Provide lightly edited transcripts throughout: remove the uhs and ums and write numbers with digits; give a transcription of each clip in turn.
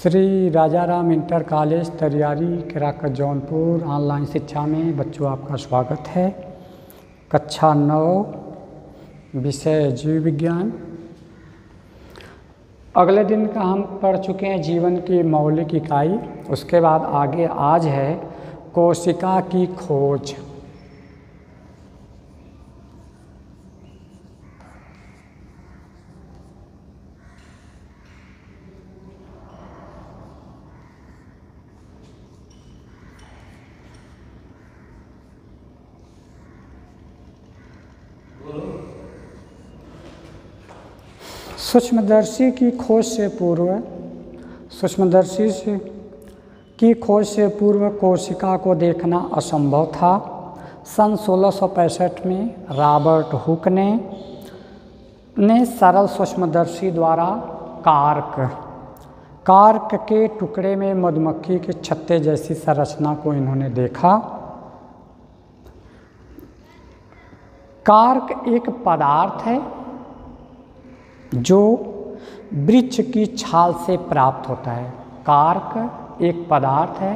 Shri Rajaram inter college Tariyari Kerakat Jaunpur online शिक्षा में बच्चों आपका स्वागत है। कक्षा 9 विषय जीव विज्ञान। अगले दिन का हम पढ़ चुके हैं जीवन की मौलिक इकाई। उसके बाद आगे आज है कोशिका की खोज। सूक्ष्मदर्शी की खोज से पूर्व कोशिका को देखना असंभव था। सन 1665 में रॉबर्ट हुक ने सरल सूक्ष्मदर्शी द्वारा कार्क के टुकड़े में मधुमक्खी के छत्ते जैसी संरचना को इन्होंने देखा। कार्क एक पदार्थ है जो वृक्ष की छाल से प्राप्त होता है। कार्क एक पदार्थ है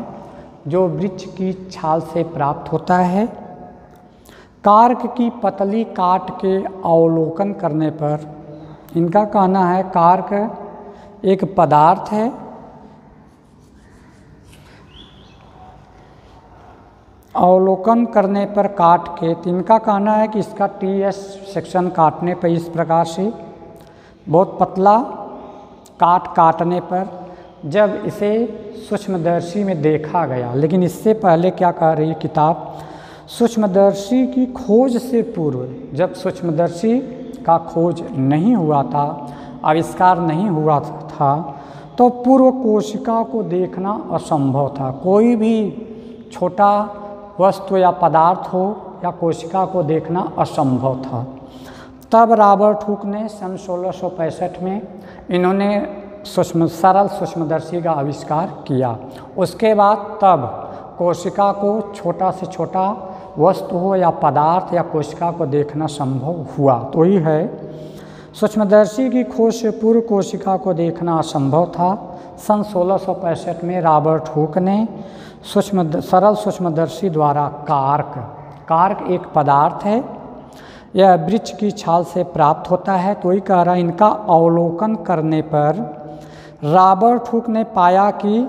जो वृक्ष की छाल से प्राप्त होता है। कार्क की पतली काट के अवलोकन करने पर इनका कहना है कार्क एक पदार्थ है अवलोकन करने पर काट के, तो इनका कहना है कि इसका TS सेक्शन काटने पर इस प्रकार से बहुत पतला काटने पर जब इसे सूक्ष्मदर्शी में देखा गया। लेकिन इससे पहले क्या कह रही है किताब, सूक्ष्मदर्शी की खोज से पूर्व, जब सूक्ष्मदर्शी का खोज नहीं हुआ था, आविष्कार नहीं हुआ था, तो पूर्व कोशिका को देखना असंभव था। कोई भी छोटा वस्तु या पदार्थ हो या कोशिका को देखना असंभव था। तब रॉबर्ट हुक ने सन 1665 में इन्होंने सरल सूक्ष्मदर्शी का आविष्कार किया। उसके बाद तब कोशिका को छोटा से छोटा वस्तु हो या पदार्थ या कोशिका को देखना संभव हुआ। तो ही है सूक्ष्मदर्शी की खोज से पूर्व कोशिका को देखना असंभव था। सन 1665 में रॉबर्ट हुक ने सरल सूक्ष्मदर्शी द्वारा कार्क एक पदार्थ है, यह वृक्ष की छाल से प्राप्त होता है। तो ही कह रहा है इनका अवलोकन करने पर रॉबर्ट हुक ने पाया कि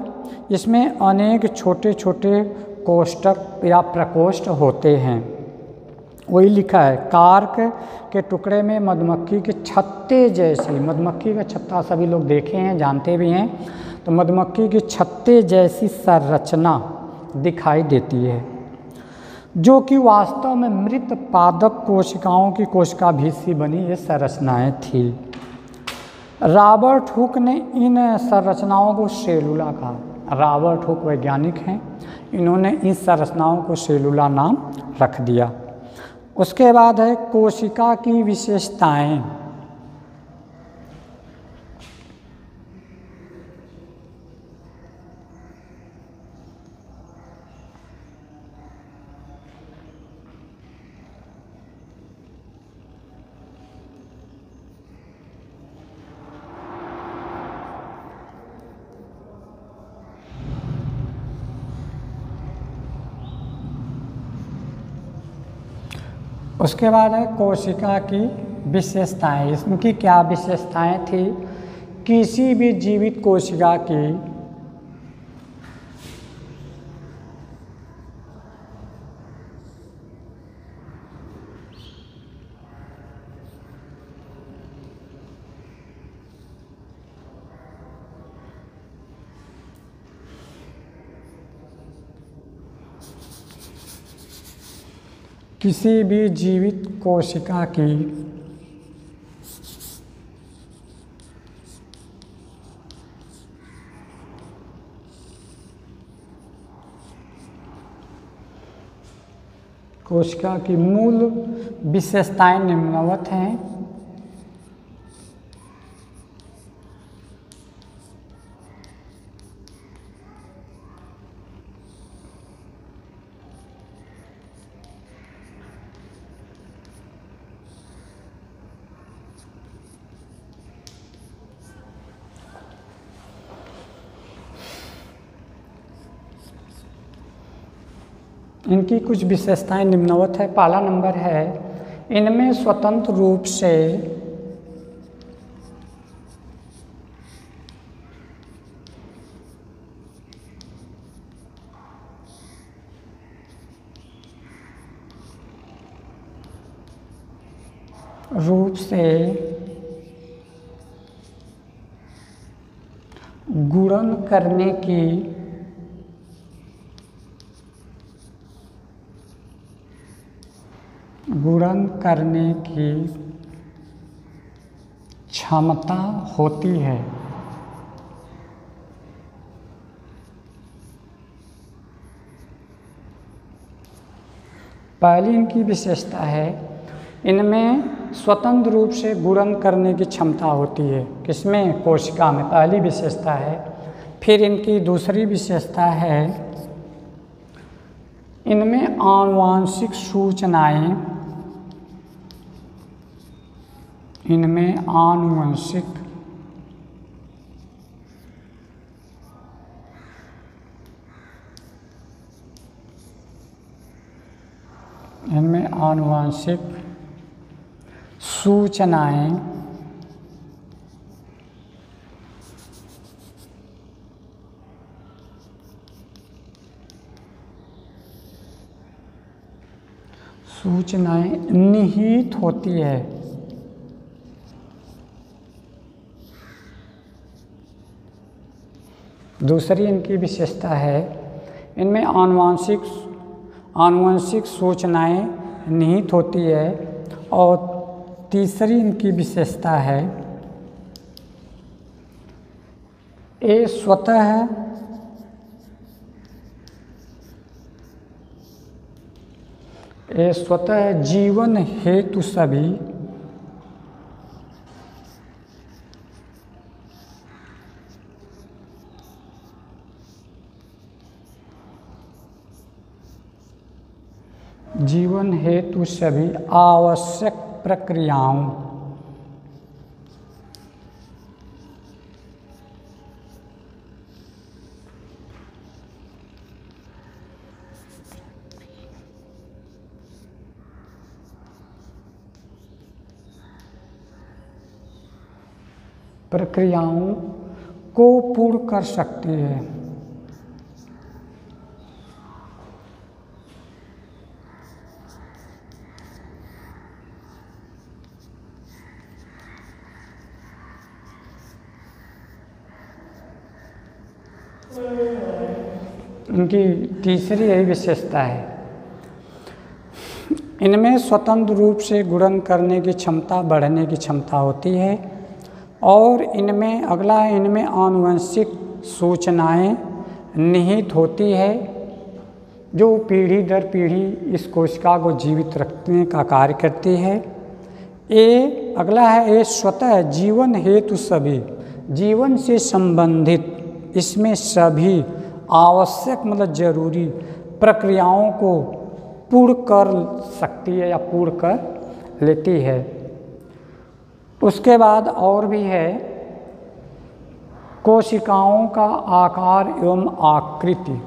इसमें अनेक छोटे छोटे कोष्ठक या प्रकोष्ठ होते हैं। वही लिखा है कार्क के टुकड़े में मधुमक्खी के छत्ते जैसी, मधुमक्खी का छत्ता सभी लोग देखे हैं, जानते भी हैं, तो मधुमक्खी के छत्ते जैसी संरचना दिखाई देती है जो कि वास्तव में मृत पादप कोशिकाओं की कोशिका भीत सी बनी ये संरचनाएं थी। रॉबर्ट हुक ने इन संरचनाओं को सेलुला कहा। रॉबर्ट हुक वैज्ञानिक हैं, इन्होंने इन संरचनाओं को सेलुला नाम रख दिया। उसके बाद है कोशिका की विशेषताएं। उसके बाद है कोशिका की विशेषताएं। इसकी क्या विशेषताएं थी? किसी भी जीवित कोशिका की कोशिका की मूल विशेषताएं निम्नवत हैं। इनकी कुछ विशेषताएं निम्नवत है। पहला नंबर है, इनमें स्वतंत्र रूप से गुणन करने की क्षमता होती है। पहली इनकी विशेषता है, इनमें स्वतंत्र रूप से गुणन करने की क्षमता होती है। किसमें? कोशिका में। पहली विशेषता है। फिर इनकी दूसरी विशेषता है, इनमें आनुवांशिक सूचनाएं निहित होती है। दूसरी इनकी विशेषता है, इनमें आनुवंशिक सूचनाएं निहित होती है। और तीसरी इनकी विशेषता है, ये स्वतः जीवन हेतु सभी आवश्यक प्रक्रियाओं को पूर्ण कर सकती है। इनकी तीसरी यही विशेषता है, इनमें स्वतंत्र रूप से गुणन करने की क्षमता, बढ़ने की क्षमता होती है। और इनमें अगला है, इनमें आनुवंशिक सूचनाएं निहित होती है, जो पीढ़ी दर पीढ़ी इस कोशिका को जीवित रखने का कार्य करती है। अगला है, ये स्वतः जीवन हेतु सभी, जीवन से संबंधित इसमें सभी आवश्यक मतलब जरूरी प्रक्रियाओं को पूर्ण कर सकती है या पूर्ण कर लेती है। उसके बाद और भी है, कोशिकाओं का आकार एवं आकृति।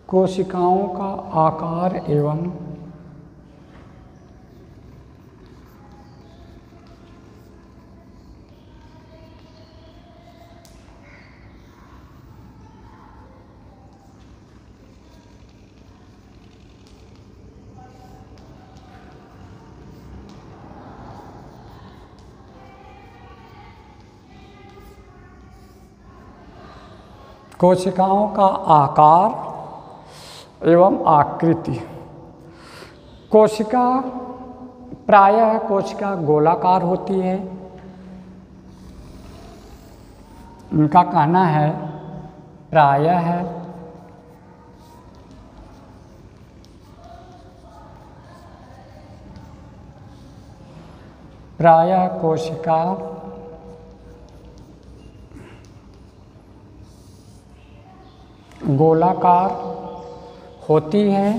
कोशिकाओं का आकार एवं कोशिकाओं का आकार एवं आकृति। प्रायः कोशिका गोलाकार होती है। उनका कहना है प्रायः कोशिका गोलाकार होती है,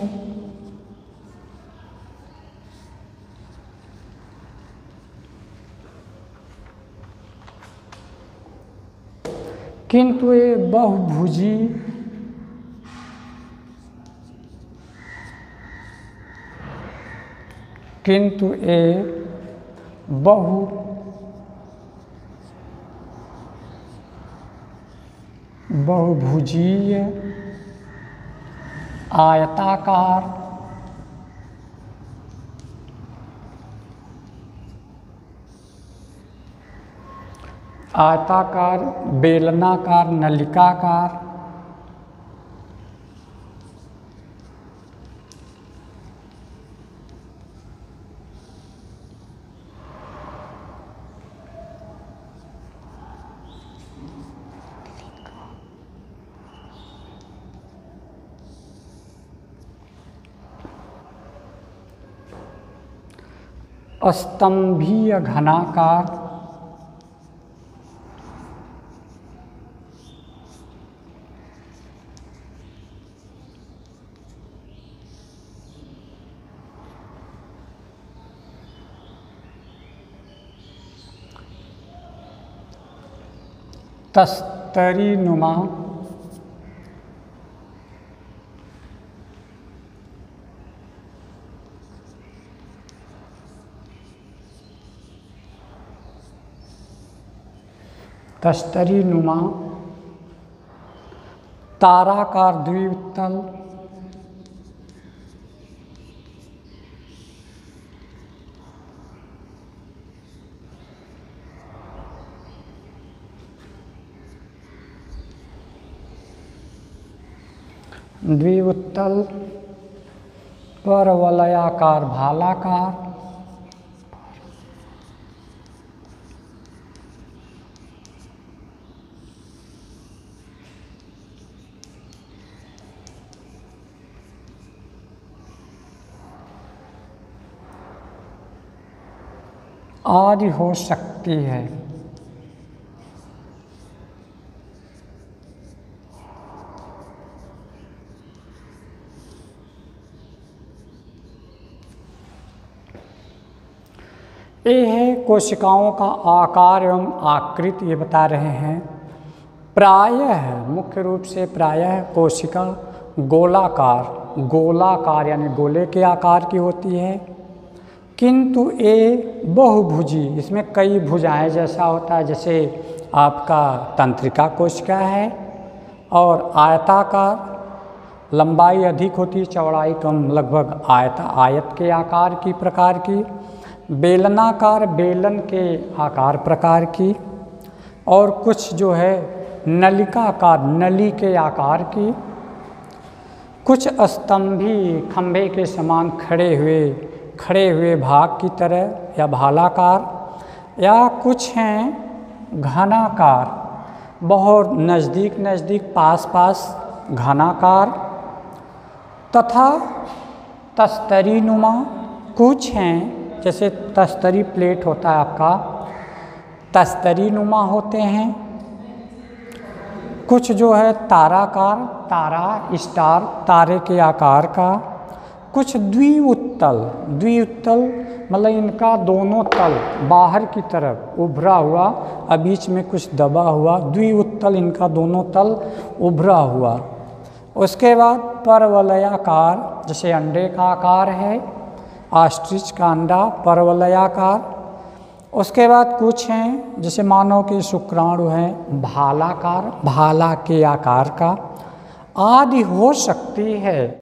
किंतु ये बहुभुजी बहुभुजीय आयताकार बेलनाकार नलिकाकार स्तंभीय घनाकार तस्तरी नुमा ताराकार द्विउत्तल परवलयाकार भालाकार आदि हो सकती है। ये है कोशिकाओं का आकार एवं आकृति, ये बता रहे हैं। प्रायः मुख्य रूप से प्रायः कोशिका गोलाकार यानी गोले के आकार की होती है, किंतु ये बहुभुजी, इसमें कई भुजाएं जैसा होता है, जैसे आपका तंत्रिका कोशिका है, और आयताकार, लंबाई अधिक होती है, चौड़ाई कम, लगभग आयत के आकार की प्रकार की, बेलनाकार, बेलन के आकार प्रकार की, और कुछ जो है नलिकाकार, नली के आकार की, कुछ स्तंभी, खंभे के समान खड़े हुए भाग की तरह या भालाकार, या कुछ हैं घनाकार, बहुत नज़दीक पास घनाकार, तथा तस्तरीनुमा। कुछ हैं जैसे तस्तरी प्लेट होता है आपका, तस्तरीनुमा होते हैं। कुछ जो है ताराकार, तारा स्टार, तारे के आकार का। कुछ द्विउत्तल मतलब इनका दोनों तल बाहर की तरफ उभरा हुआ, और बीच में कुछ दबा हुआ, द्विउत्तल, इनका दोनों तल उभरा हुआ। उसके बाद परवलयाकार, जैसे अंडे का आकार है, ऑस्ट्रिच का अंडा परवलयाकार। उसके बाद कुछ हैं जैसे मानव के शुक्राणु हैं भालाकार, भाला के आकार का, आदि हो सकती है।